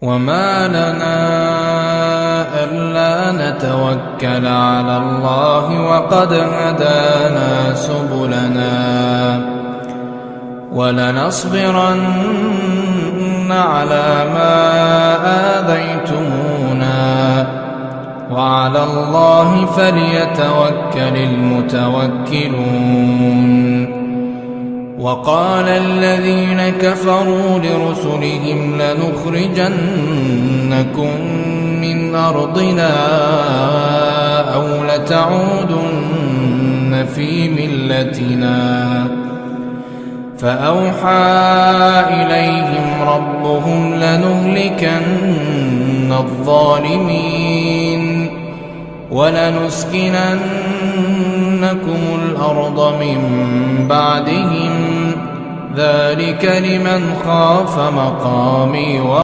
وما لنا ألا نتوكل على الله وقد هدانا سبلنا ولنصبرن على ما آذيتمونا وعلى الله فليتوكل المتوكلون. وقال الذين كفروا لرسلهم لنخرجنكم من أرضنا أو لتعودن في ملتنا فأوحى إليهم ربهم لنهلكن الظالمين ولنسكننكم الأرض من بعدهم ذلك لمن خاف مقامي